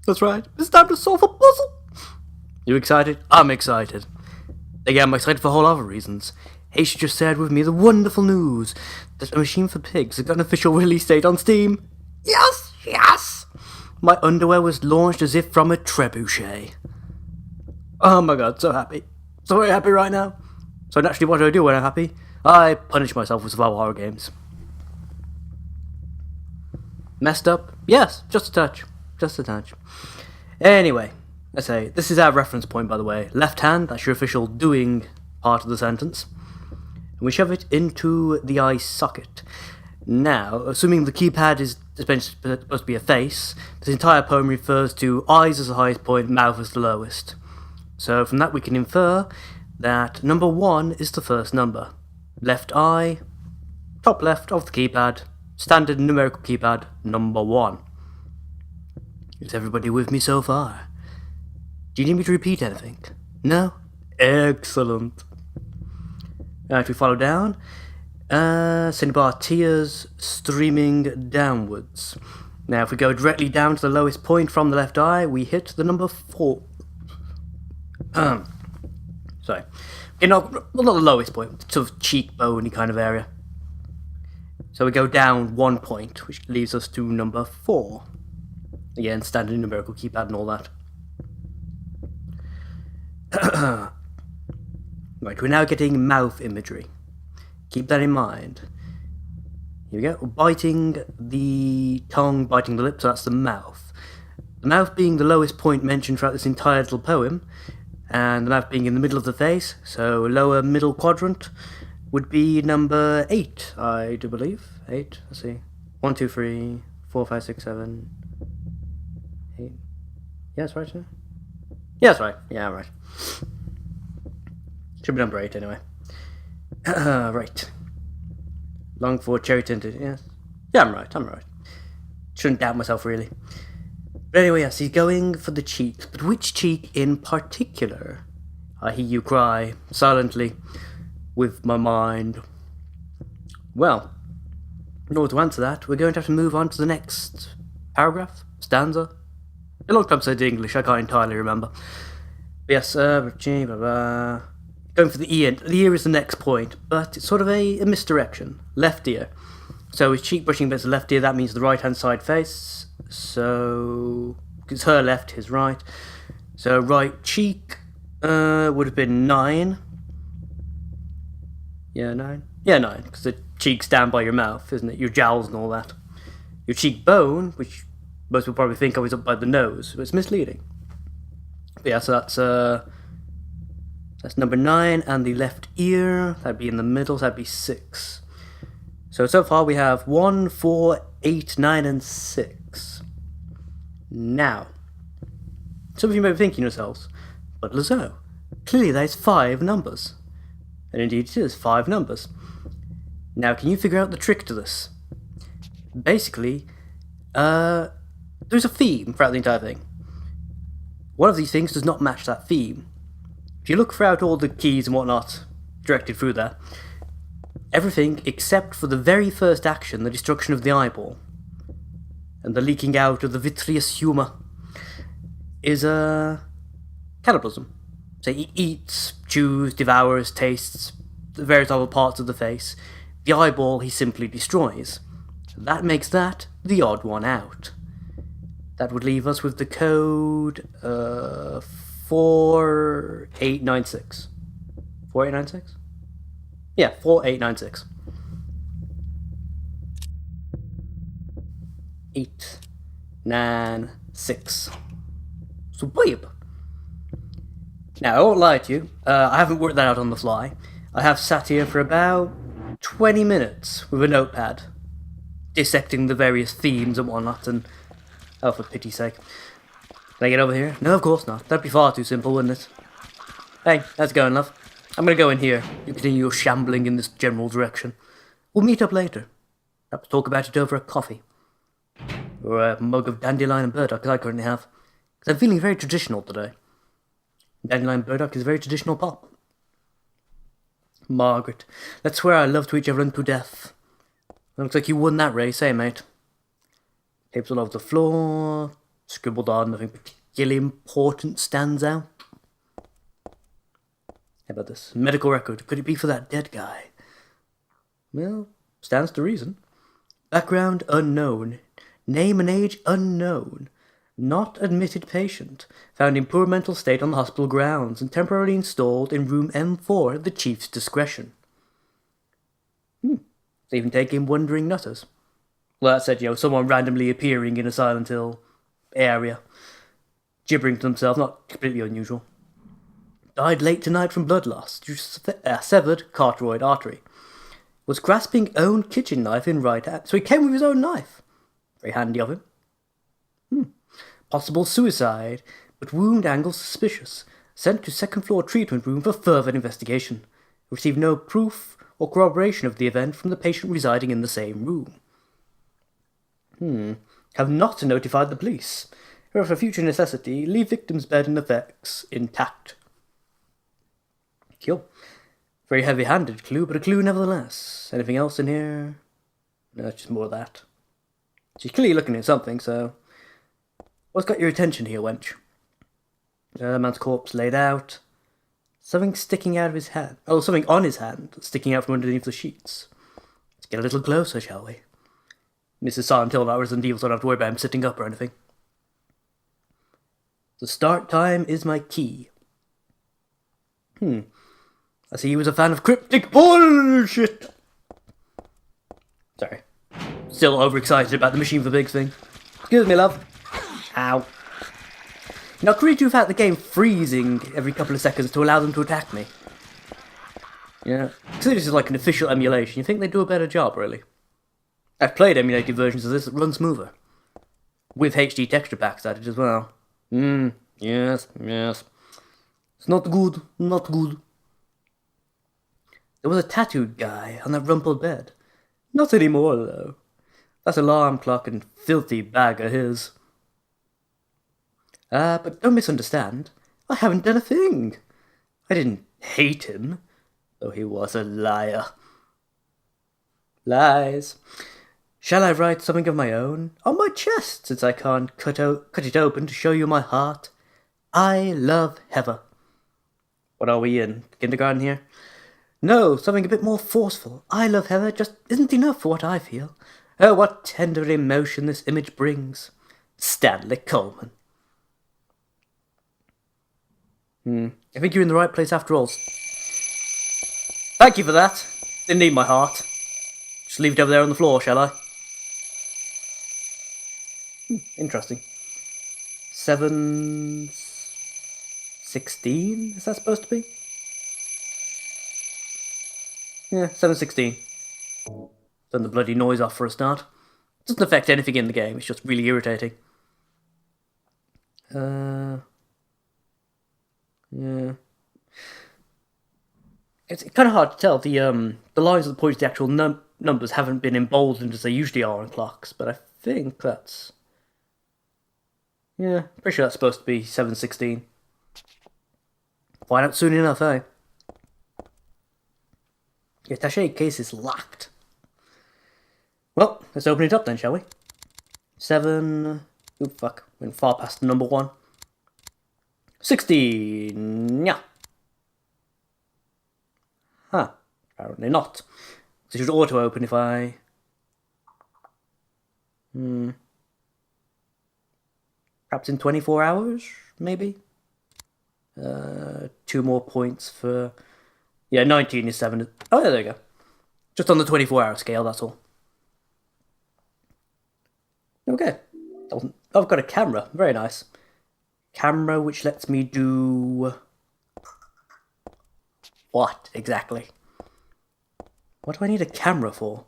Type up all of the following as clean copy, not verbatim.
That's right. It's time to solve a puzzle. You excited? I'm excited. Again, I'm excited for a whole other reasons. H just shared with me the wonderful news that A Machine for Pigs has got an official release date on Steam. Yes, yes! My underwear was launched as if from a trebuchet. Oh my god, so happy. So very happy right now. So naturally, what do I do when I'm happy? I punish myself with survival horror games. Messed up? Yes, just a touch. Just a touch. Anyway, I say, this is our reference point, by the way. Left hand, that's your official doing part of the sentence. And we shove it into the eye socket. Now, assuming the keypad is supposed to be a face, this entire poem refers to eyes as the highest point, mouth as the lowest. So from that we can infer that number 1 is the first number. Left eye, top left of the keypad, standard numerical keypad, number 1. Is everybody with me so far? Do you need me to repeat anything? No? Excellent. Alright, we follow down. Cinnabar tears streaming downwards. Now, if we go directly down to the lowest point from the left eye, we hit the number 4. Sorry. Not the lowest point, sort of cheekbone kind of area. So we go down 1 point, which leaves us to number 4. Again, standard numerical keypad and all that. Right, we're now getting mouth imagery. Keep that in mind. Here we go. Biting the tongue, biting the lips, so that's the mouth. The mouth being the lowest point mentioned throughout this entire little poem, and the mouth being in the middle of the face, so lower middle quadrant, would be number 8, I do believe. 8, let's see. 1, 2, 3, 4, 5, 6, 7, 8. Yeah, that's right, sir? Yeah, that's right. Yeah, right. Should be number 8 anyway. Right. Long for cherry tinted, yes. Yeah, I'm right. Shouldn't doubt myself, really. But anyway, yes, he's going for the cheek. But which cheek in particular? I hear you cry, silently, with my mind. Well, in order to answer that, we're going to have to move on to the next paragraph, stanza. A long time since I did English, I can't entirely remember. But yes, G, blah, blah. Going for the E end. The ear is the next point, but it's sort of a misdirection. Left ear. So his cheek brushing against the left ear, that means the right hand side face. So it's her left, his right. So right cheek would have been 9. Yeah, 9. Yeah, 9, because the cheek's down by your mouth, isn't it? Your jowls and all that. Your cheekbone, which most people probably think of, is up by the nose, but it's misleading. But yeah, so that's number 9, and the left ear, that'd be in the middle, so that'd be 6. So far we have 1, 4, 8, 9, and 6. Now, some of you may be thinking yourselves, but Lazo, clearly there's 5 numbers. And indeed it is 5 numbers. Now, can you figure out the trick to this? Basically, there's a theme throughout the entire thing. One of these things does not match that theme. If you look throughout all the keys and whatnot directed through there, everything except for the very first action, the destruction of the eyeball, and the leaking out of the vitreous humour, is cannibalism. So he eats, chews, devours, tastes the various other parts of the face. The eyeball he simply destroys. That makes that the odd one out. That would leave us with the code 4896. 4896? Yeah, 4896. 896. Superb! Now, I won't lie to you, I haven't worked that out on the fly. I have sat here for about 20 minutes with a notepad, dissecting the various themes and whatnot, and oh, for pity's sake. Can I get over here? No, of course not. That'd be far too simple, wouldn't it? Hey, how's it going, love? I'm gonna go in here. You continue your shambling in this general direction. We'll meet up later. Perhaps talk about it over a coffee. Or a mug of dandelion and burdock, as I currently have. Because I'm feeling very traditional today. Dandelion burdock is a very traditional pop. Margaret, let's swear our love to each other unto death. Looks like you won that race, eh, mate? Tapes all over the floor. scribbled on, nothing particularly important stands out. How about this? Medical record. Could it be for that dead guy? Well, stands to reason. Background unknown. Name and age unknown. Not admitted patient. Found in poor mental state on the hospital grounds and temporarily installed in room M4 at the chief's discretion. They even take in wandering nutters. Well, that said, someone randomly appearing in a Silent Hill area. Gibbering to themselves, not completely unusual. Died late tonight from blood loss due to severed carotid artery. Was grasping own kitchen knife in right hand. So he came with his own knife. Very handy of him. Possible suicide, but wound angle suspicious. Sent to second floor treatment room for further investigation. Received no proof or corroboration of the event from the patient residing in the same room. Have not notified the police. Or for future necessity, leave victim's bed and effects intact. Cool. Very heavy-handed clue, but a clue nevertheless. Anything else in here? No, it's just more of that. She's clearly looking at something, so... What's got your attention here, wench? Man's corpse laid out. Something sticking out of his hand. Oh, something on his hand, sticking out from underneath the sheets. Let's get a little closer, shall we? Mrs. Silent Hill, not Resident Evil, so I don't have to worry about him sitting up or anything. The start time is my key. I see he was a fan of cryptic bullshit. Sorry. Still overexcited about the machine for big thing. Excuse me, love. Ow. Now, could we do without the game freezing every couple of seconds to allow them to attack me? Yeah. Considering this is like an official emulation, you think they'd do a better job, really? I've played emulated versions of this that run smoother. With HD texture packs added as well. Yes. It's not good, not good. There was a tattooed guy on that rumpled bed. Not anymore, though. That alarm clock and filthy bag of his. But don't misunderstand. I haven't done a thing. I didn't hate him, though he was a liar. Lies. Shall I write something of my own? On my chest, since I can't cut it open to show you my heart. I love Heather. What are we in? Kindergarten here? No, something a bit more forceful. I love Heather just isn't enough for what I feel. Oh, what tender emotion this image brings. Stanley Coleman. I think you're in the right place after all. Thank you for that. Didn't need my heart. Just leave it over there on the floor, shall I? Interesting. 7:16? Is that supposed to be? Yeah, 7:16. Turn the bloody noise off for a start. Doesn't affect anything in the game, it's just really irritating. Yeah. It's kind of hard to tell. The lines that point to the actual numbers haven't been emboldened as they usually are on clocks, but I think that's... Yeah, pretty sure that's supposed to be 7:16. Find out soon enough, eh? The attaché case is locked. Well, let's open it up then, shall we? 7... Oh, fuck. Went far past number 1. 16! Yeah. Huh. Apparently not. It should auto-open if I... Perhaps in 24 hours, maybe? 2 more points for... Yeah, 19 is 7. Oh, yeah, there you go. Just on the 24-hour scale, that's all. Okay. I've got a camera. Very nice. Camera which lets me do... What, exactly? What do I need a camera for?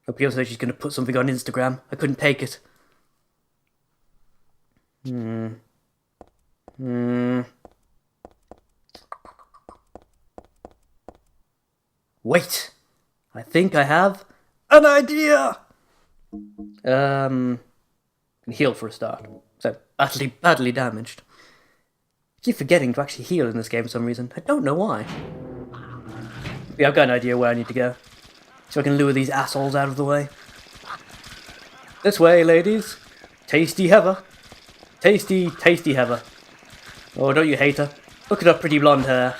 Oh, people say she's going to put something on Instagram. I couldn't take it. Wait! I think I have an idea! Heal for a start. So, badly damaged. I keep forgetting to actually heal in this game for some reason. I don't know why. Yeah, I've got an idea where I need to go. So I can lure these assholes out of the way. This way, ladies. Tasty heather. Tasty, tasty heather. Oh, don't you hate her? Look at her pretty blonde hair.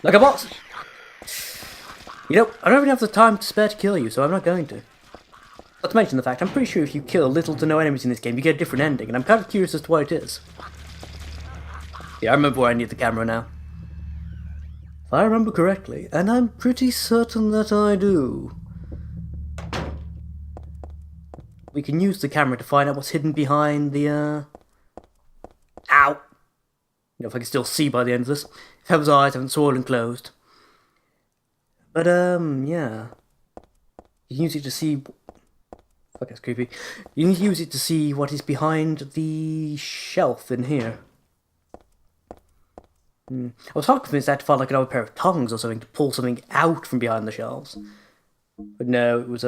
Like a boss. You know, I don't even have the time to spare to kill you, so I'm not going to. Not to mention the fact, I'm pretty sure if you kill little to no enemies in this game, you get a different ending, and I'm kind of curious as to what it is. Yeah, I remember where I need the camera now. If I remember correctly, and I'm pretty certain that I do. We can use the camera to find out what's hidden behind the, Ow! You know, if I can still see by the end of this. If Heather's eyes haven't swollen closed. But, yeah. You can use it to see... Fuck, that's creepy. You can use it to see what is behind the shelf in here. I was half convinced I had to find like another pair of tongs or something to pull something out from behind the shelves. But no, it was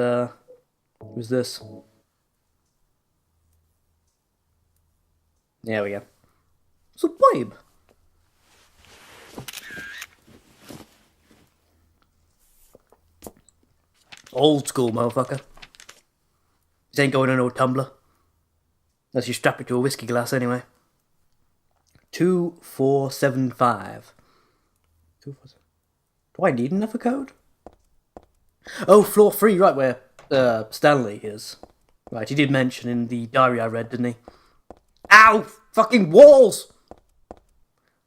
this. There we go. It's a vibe. Old school, motherfucker. This ain't going in no tumbler. Unless you strap it to a whiskey glass anyway. 2475. 247. Do I need another code? Oh, floor 3, right where Stanley is. Right, he did mention in the diary I read, didn't he? Ow! Fucking walls!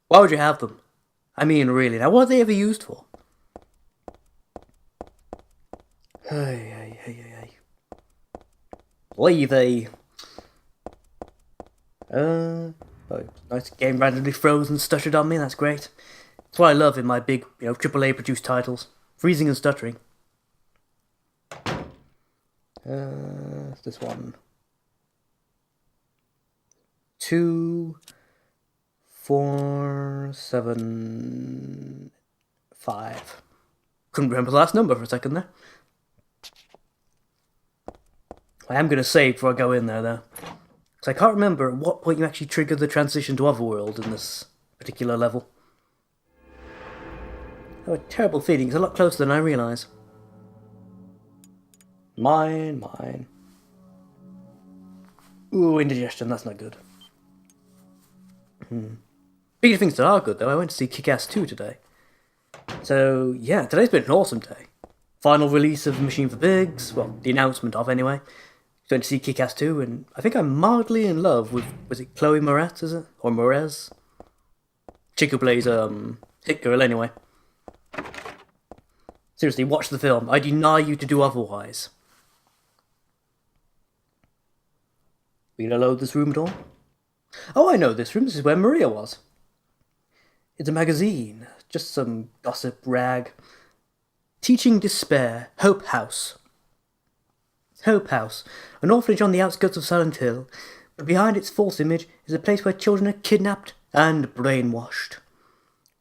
Why would you have them? I mean, really, now what are they ever used for? Leave a... Oh, nice game randomly froze and stuttered on me, that's great. That's what I love in my big, AAA produced titles. Freezing and stuttering. This one. 2475. Couldn't remember the last number for a second there. I am going to save before I go in there though. Because I can't remember at what point you actually trigger the transition to Otherworld in this particular level. I have a terrible feeling, it's a lot closer than I realise. Mine. Ooh, indigestion, that's not good. Speaking of things that are good though, I went to see Kick-Ass 2 today. So, yeah, today's been an awesome day. Final release of Machine for Pigs, well, the announcement of anyway. Went to see Kick-Ass 2, and I think I'm mildly in love with, was it Chloe Moretz, is it? Or Moretz? Chick who plays, Hit Girl anyway. Seriously, watch the film. I deny you to do otherwise. We gonna load this room at all? Oh, I know this room. This is where Maria was. It's a magazine. Just some gossip rag. Teaching Despair. Hope House. Hope House. An orphanage on the outskirts of Silent Hill. But behind its false image is a place where children are kidnapped and brainwashed.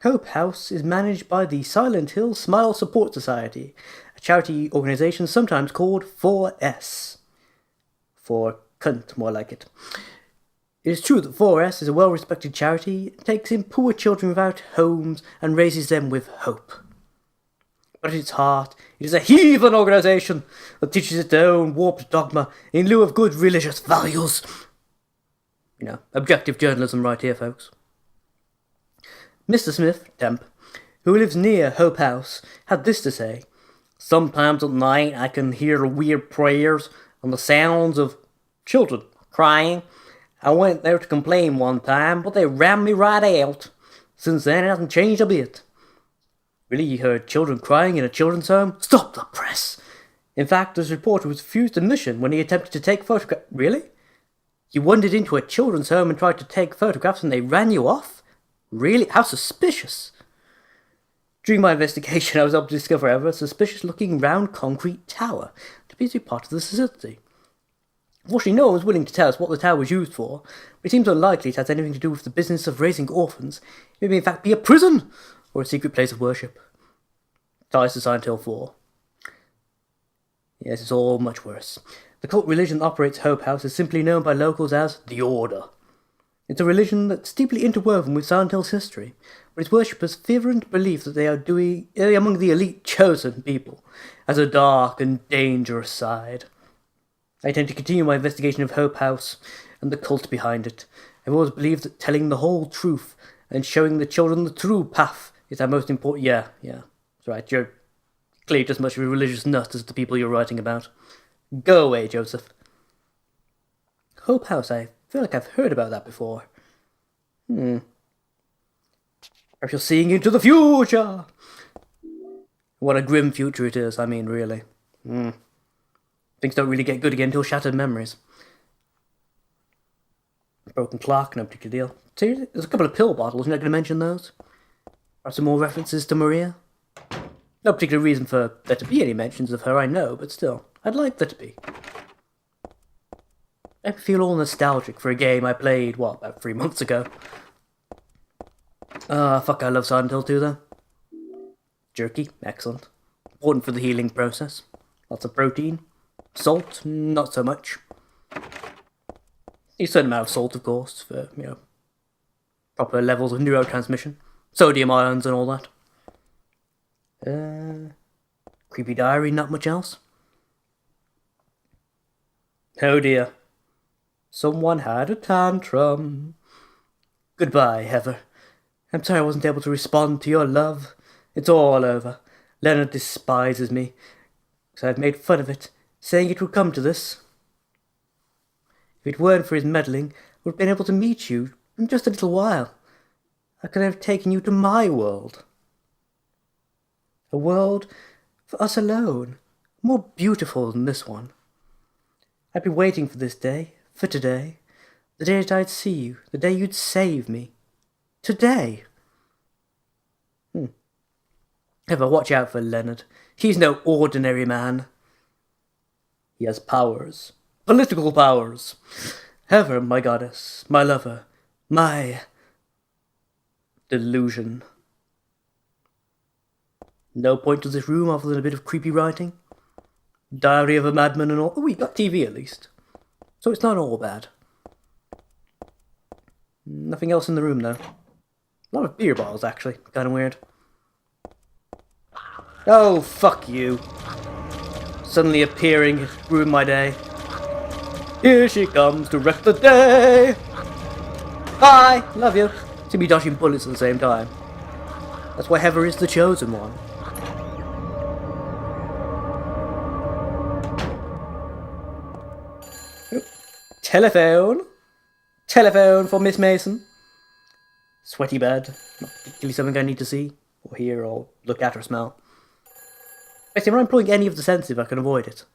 Hope House is managed by the Silent Hill Smile Support Society, a charity organisation sometimes called 4S. For cunt, more like it. It is true that 4S is a well-respected charity, takes in poor children without homes and raises them with hope. But at its heart, it is a heathen organisation that teaches its own warped dogma in lieu of good religious values. Objective journalism right here, folks. Mr. Smith, temp, who lives near Hope House, had this to say. Sometimes at night I can hear weird prayers and the sounds of children crying. I went there to complain one time, but they ran me right out. Since then it hasn't changed a bit. Really, you heard children crying in a children's home? Stop the press! In fact, this reporter was refused admission when he attempted to take photographs. Really? You wandered into a children's home and tried to take photographs and they ran you off? Really? How suspicious! During my investigation, I was able to discover, however, a suspicious-looking round concrete tower to be part of the facility. Unfortunately, no one was willing to tell us what the tower was used for, but it seems unlikely it has anything to do with the business of raising orphans. It may in fact be a prison, or a secret place of worship. Ties to Silent Hill 4. Yes, it's all much worse. The cult religion that operates Hope House is simply known by locals as the Order. It's a religion that's deeply interwoven with Silent Hill's history, but its worshippers fervent belief that they are among the elite chosen people, has a dark and dangerous side. I intend to continue my investigation of Hope House and the cult behind it. I've always believed that telling the whole truth and showing the children the true path is our most important... Yeah, that's right. You're clearly just as much of a religious nut as the people you're writing about. Go away, Joseph. Hope House, I feel like I've heard about that before. Perhaps you're seeing into the future! What a grim future it is, I mean, really. Things don't really get good again till Shattered Memories. Broken clock, no particular deal. Seriously? There's a couple of pill bottles, you're not going to mention those? Or some more references to Maria? No particular reason for there to be any mentions of her, I know, but still, I'd like there to be. I feel all nostalgic for a game I played, about 3 months ago. Fuck, I love Silent Hill 2 though. Jerky, excellent. Important for the healing process. Lots of protein. Salt, not so much. A certain amount of salt, of course, for, proper levels of neurotransmission. Sodium ions and all that. Creepy diary, not much else. Oh dear. Someone had a tantrum. Goodbye, Heather. I'm sorry I wasn't able to respond to your love. It's all over. Leonard despises me, because I've made fun of it, saying it would come to this. If it weren't for his meddling, I would have been able to meet you in just a little while. I could have taken you to my world. A world for us alone, more beautiful than this one. I've been waiting for this day, for today, the day that I'd see you, the day you'd save me. Today. Ever watch out for Leonard. He's no ordinary man. He has powers. Political powers. Heather, my goddess, my lover, my delusion. No point to this room other than a bit of creepy writing. Diary of a Madman and all. Oh, we got TV at least. So it's not all bad. Nothing else in the room, though. A lot of beer bottles, actually. Kind of weird. Oh, fuck you. Suddenly appearing ruined my day. Here she comes to wreck the day. Bye! Love you. See me dodging bullets at the same time. That's why Heather is the chosen one. Telephone. Telephone for Miss Mason. Sweaty bed. Not particularly something I need to see, or hear, or look at, or smell. Basically, if I'm employing any of the senses, if I can avoid it.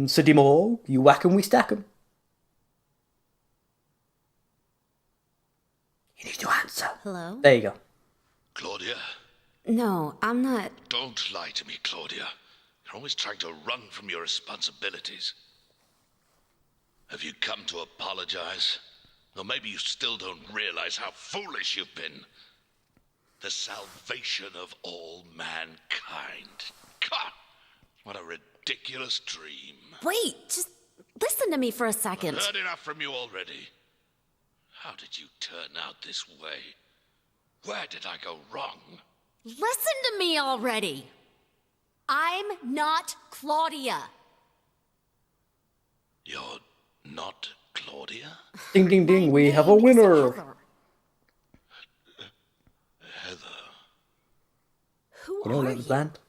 City Mall, you whack 'em, we stack 'em. You need to answer. Hello? There you go. Claudia? No, I'm not. Don't lie to me, Claudia. You're always trying to run from your responsibilities. Have you come to apologize? Or maybe you still don't realize how foolish you've been. The salvation of all mankind. God, what a ridiculous dream. Wait, just listen to me for a second. I've heard enough from you already. How did you turn out this way? Where did I go wrong? Listen to me already. I'm not Claudia. You're not Claudia? Ding, ding, ding, we have a winner. Heather. Who You know are that you? band?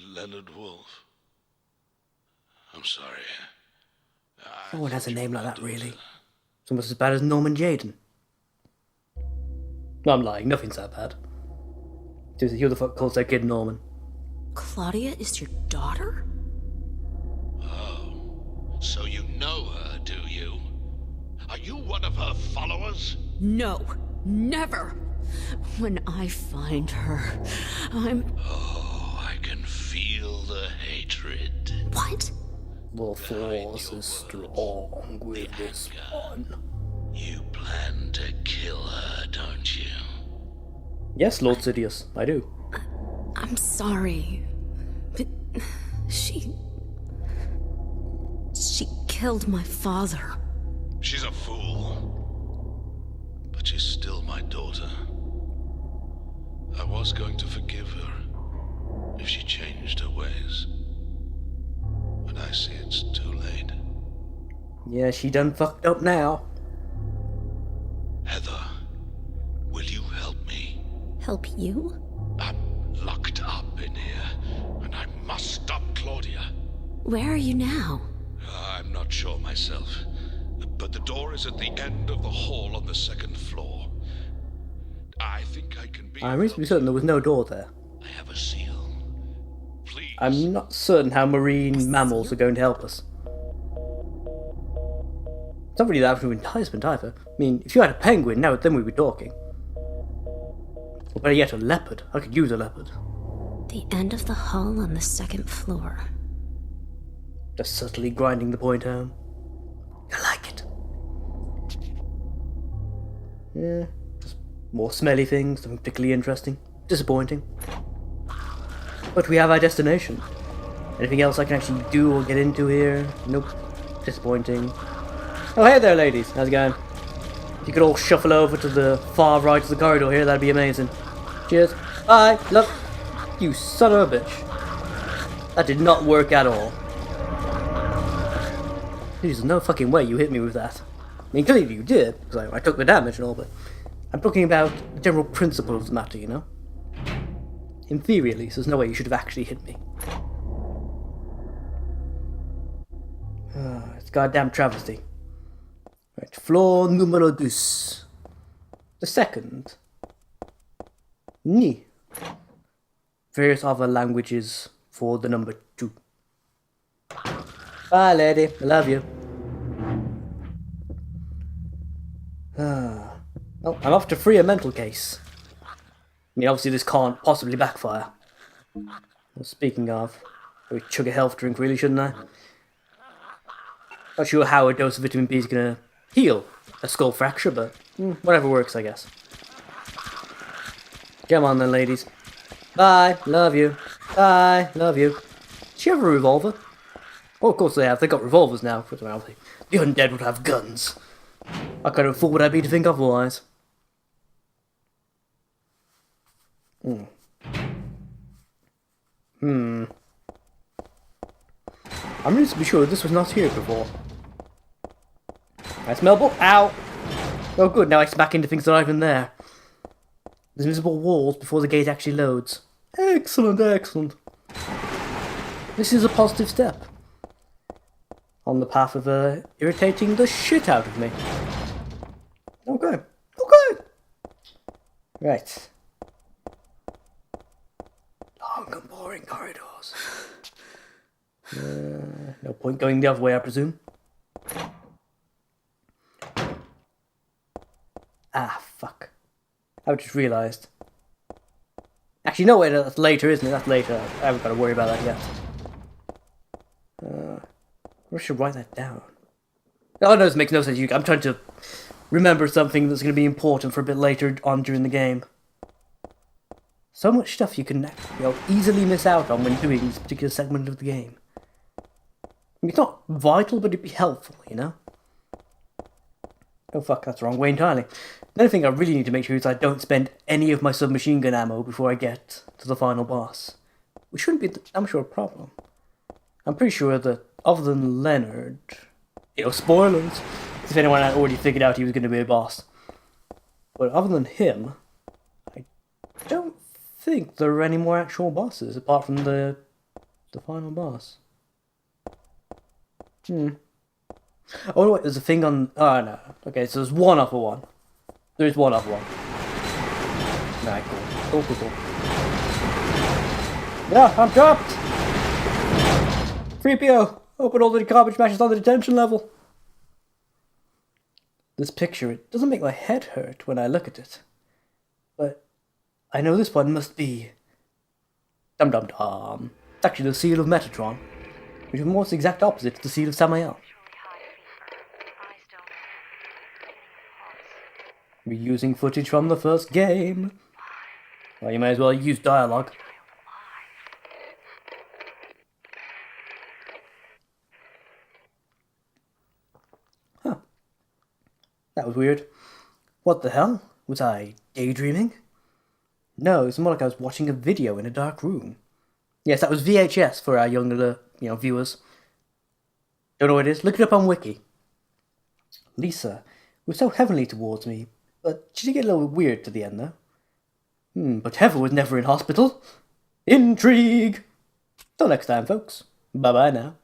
Leonard Wolf. I'm sorry. No one has a name like that, really. It's almost as bad as Norman Jaden. No, I'm lying. Nothing's that bad. Seriously, who the fuck calls that kid Norman? Claudia is your daughter? Oh, so you know her, do you? Are you one of her followers? No, never. When I find her, Oh, I can feel the hatred. What? The force is strong with this one. You plan to kill her, don't you? Yes, Lord Sidious, I do. I'm sorry, but she killed my father. She's a fool. But she's still my daughter. I was going to forgive her if she changed her ways. But I see it's too late. Yeah, she done fucked up now. Heather, will you help me? Help you? I'm locked up in here, and I must stop Claudia. Where are you now? I'm not sure myself, but the door is at the end of the hall on the second floor. I think I can be... I'm reasonably certain there was no door there. I have a seal. Please. I'm not certain how marine mammals are going to help us. It's not really that much of an enticement either. I mean, if you had a penguin, now then we'd be talking. Or better yet, a leopard. I could use a leopard. The end of the hall on the second floor. Just subtly grinding the point home. I like it. Yeah, just more smelly things, nothing particularly interesting. Disappointing. But we have our destination. Anything else I can actually do or get into here? Nope. Disappointing. Oh, hey there, ladies. How's it going? If you could all shuffle over to the far right of the corridor here, that'd be amazing. Cheers. Bye. Love. You son of a bitch. That did not work at all. There's no fucking way you hit me with that. I mean, clearly you did, because I took the damage and all, but I'm talking about the general principle of the matter, you know? In theory, at least, there's no way you should have actually hit me. It's a goddamn travesty. Right, floor numero dos. The second. Ni. Various other languages for the number 2. Bye, lady. I love you. Oh, I'm off to free a mental case. I mean, obviously this can't possibly backfire. Well, speaking of, I would chug a health drink, really, shouldn't I? Not sure how a dose of vitamin B is gonna heal a skull fracture, but whatever works, I guess. Come on then, ladies. Bye, love you. Bye, love you. Does she have a revolver? Well, of course they have. They've got revolvers now. Well, the undead would have guns. What kind of fool would I be to think otherwise? I'm reasonably sure this was not here before. I smell Ow! Oh good, now I smack into things that aren't even there. There's invisible walls before the gate actually loads. Excellent, excellent. This is a positive step. On the path of irritating the shit out of me. Okay. Okay. Right. Long and boring corridors. No point going the other way, I presume. Ah, fuck. I just realised. Actually, no, wait, that's later, isn't it? That's later. I haven't got to worry about that yet. I should write that down. Oh no, this makes no sense. I'm trying to remember something that's going to be important for a bit later on during the game. So much stuff you can easily miss out on when doing this particular segment of the game. I mean, it's not vital, but it'd be helpful, you know? Oh fuck, that's the wrong way entirely. The only thing I really need to make sure is I don't spend any of my submachine gun ammo before I get to the final boss. Which shouldn't be that much of a problem. I'm pretty sure that, other than Leonard... spoilers! If anyone had already figured out he was going to be a boss. But other than him, I don't think there are any more actual bosses, apart from the final boss. Oh wait, there's a thing on... Oh no. Okay, so there's one other one. There is one other one. Nah, cool. Cool. Yeah, I'm trapped! 3PO! Open all the garbage matches on the detention level. This picture, it doesn't make my head hurt when I look at it. But I know this one must be... Dum dum dum. It's actually the seal of Metatron, which is almost the exact opposite to the seal of Samael. Reusing footage from the first game. Well, you may as well use dialogue. Huh. That was weird. What the hell? Was I daydreaming? No, it's more like I was watching a video in a dark room. Yes, that was VHS for our younger, viewers. Don't know what it is? Look it up on Wiki. Lisa was so heavenly towards me, but she did get a little weird to the end, though. But Heather was never in hospital. Intrigue! Till next time, folks. Bye-bye now.